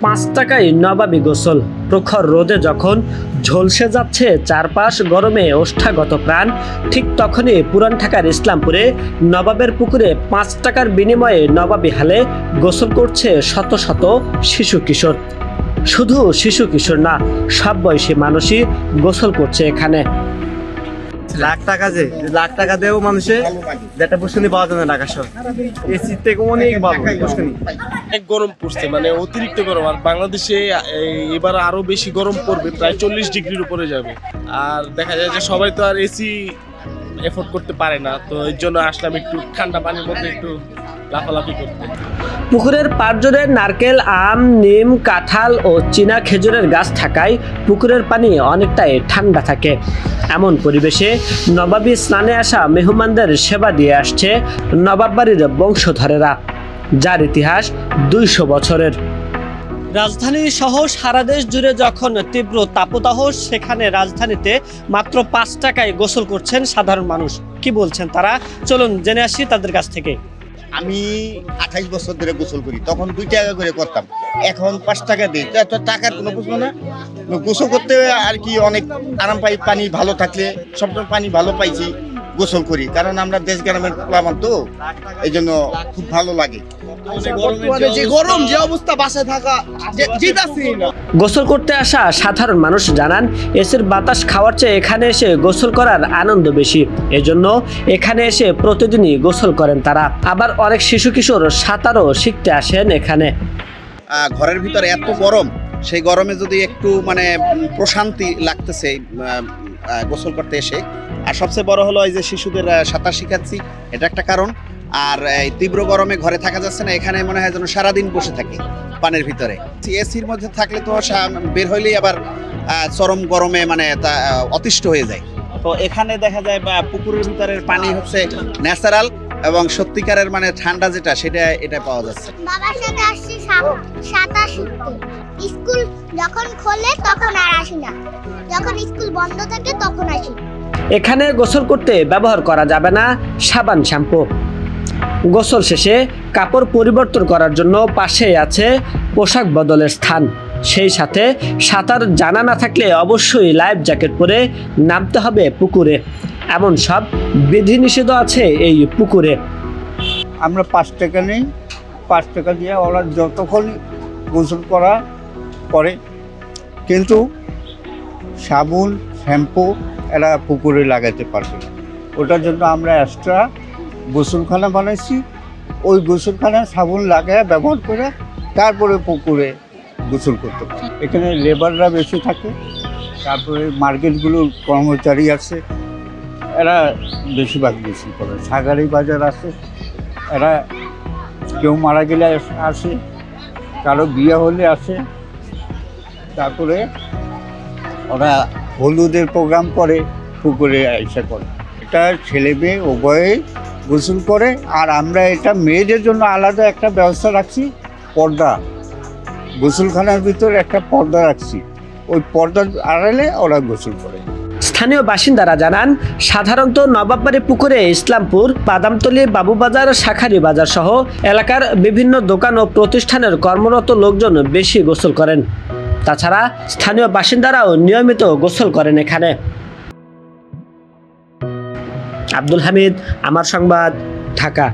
5 টাকায় নবাবী গোসল। প্রখর রোদে যখন ঝলসে যাচ্ছে চারপাশ, গরমে ওষ্ঠাগত প্রাণ, ঠিক তখনই পুরান ঢাকার ইসলামপুরে নবাবের পুকুরে 5 টাকার বিনিময়ে নবাবী হালে গোসল করছে শত শত শিশু কিশোর। শুধু শিশু কিশোর না, সব বয়সী মানুষই গোসল করছে এখানে। লাখ টাকা দেও মানুষে যেটা পুষ্করণী পাওয়া যায় না ঢাকা শহর। এসির থেকে অনেক ভালো পুষ্করণী। অনেক গরম পড়ছে, মানে অতিরিক্ত গরম। আর বাংলাদেশে এবার আরো বেশি গরম পড়বে, প্রায় 40 ডিগ্রির উপরে যাবে। আর দেখা যায় যে সবাই তো আর এসি এফোর্ড করতে পারে না, তো এর জন্য আসলাম একটু ঠান্ডা পানির মধ্যে একটু লাফালাফি করতে। পুকুরের পাড় জুড়ে নারকেল, আম, নিম, কাঁঠাল ও চীনা খেজুরের গাছ থাকায় পুকুরের পানি অনেকটাই ঠান্ডা থাকে। এমন পরিবেশে নবাবী স্নানে আসা মেহমানদের সেবা দিয়ে আসছে নবাব বাড়ির বংশধরেরা, যার ইতিহাস 200 বছরের। রাজধানী সহ সারা দেশ জুড়ে যখন তীব্র তাপদাহ, সেখানে রাজধানীতে মাত্র 5 টাকায় গোসল করছেন সাধারণ মানুষ। কি বলছেন তারা, চলুন জেনে আসি তাদের কাছ থেকে। আমি 28 বছর ধরে গোসল করি, তখন 2 টাকা করে করতাম, এখন 5 টাকা দিই। তো এত টাকার কোনো প্রশ্ন না, গোসল করতে আর কি অনেক আরাম পাই। পানি ভালো থাকলে, সবসময় পানি ভালো পাইছি, গোসল করি। কারণ আমরা দেশ গ্রামের প্লাবন, তো এই জন্য খুব ভালো লাগে। যে গরম, যে অবস্থা, বাসায় থাকা যেতেছি না। গোসল করতে আসা সাধারণ মানুষ জানান, এসির বাতাস খাওয়ার চেয়ে এখানে এসে গোসল করার আনন্দ বেশি। এজন্য এখানে এসে প্রতিদিনই গোসল করেন তারা। আবার অনেক শিশু কিশোর সাঁতারও শিখতে আসেন এখানে। ঘরের ভিতরে এত গরম, সেই গরমে যদি একটু মানে প্রশান্তি লাগতেছে গোসল করতে এসে। আর সবচেয়ে বড় হলো এই যে শিশুদের সাঁতার শিখাচ্ছি, এটা একটা কারণ। আর এই তীব্র গরমে ঘরে থাকা যাচ্ছে না, এখানে মনে হয় যেন সারাদিন বসে থাকে পানির ভিতরে। এসির মধ্যে থাকলে তো বের হইলেই আবার চরম গরমে মানে তা অতিষ্ঠ হয়ে যায়। তো এখানে দেখা যায় পুকুরের ভিতরের পানি হচ্ছে ন্যাচারাল এবং সত্যিকারের মানে ঠান্ডা যেটা, সেটা এটা পাওয়া যাচ্ছে। বাবার সাথে আসছি সাঁতার শিখতে। স্কুল যখন খোলে তখন আর আসি না, যখন স্কুল বন্ধ থাকে তখন আসি। এখানে গোসল করতে ব্যবহার করা যাবে না সাবান, শ্যাম্পু। গোসল শেষে কাপড় পরিবর্তন করার জন্য পাশেই আছে পোশাক বদলের স্থান। সেই সাথে সাঁতার জানা না থাকলে অবশ্যই লাইফ জ্যাকেট পরে নামতে হবে পুকুরে। এমন সব বিধিনিষেধ আছে এই পুকুরে। আমরা 5 টাকা নেই, 5 টাকা দিয়ে ওরা যতক্ষণ গোসল করা করে, কিন্তু সাবুন, শ্যাম্পু এরা পুকুরে লাগাতে পারবে না। ওটার জন্য আমরা এক্সট্রা গোসলখানা বানাইছি। ওই গোসলখানা সাবুন লাগায় ব্যবহার করে তারপরে পুকুরে গোসল করতে পারে। এখানে লেবাররা বেশি থাকে, তারপরে মার্কেটগুলোর কর্মচারী আছে, এরা বেশিরভাগ গোসল করে। সাগারি বাজার আছে, এরা কেউ মারা গেলে আসে, কারো বিয়ে হলে আসে। তারপরে ওরা হলুদের প্রোগ্রাম করে, পুকুরে এসে করে। এটা ছেলে মেয়ে উভয়ে গোসল করে। আর আমরা এটা মেয়েদের জন্য আলাদা একটা ব্যবস্থা রাখছি, পর্দা। গোসলখানার ভিতরে একটা পর্দা রাখছি, ওই পর্দার আড়ালে ওরা গোসল করে। স্থানীয় বাসিন্দারা জানান, সাধারণত নবাববাড়ি পুকুরে ইসলামপুর, বাদামতলী, বাবুবাজার, শাখারি বাজার সহ এলাকার বিভিন্ন দোকান ও প্রতিষ্ঠানের কর্মরত লোকজন বেশি গোসল করেন। তাছাড়া স্থানীয় বাসিন্দারাও নিয়মিত গোসল করেন এখানে। আব্দুল হামিদ, আমার সংবাদ, ঢাকা।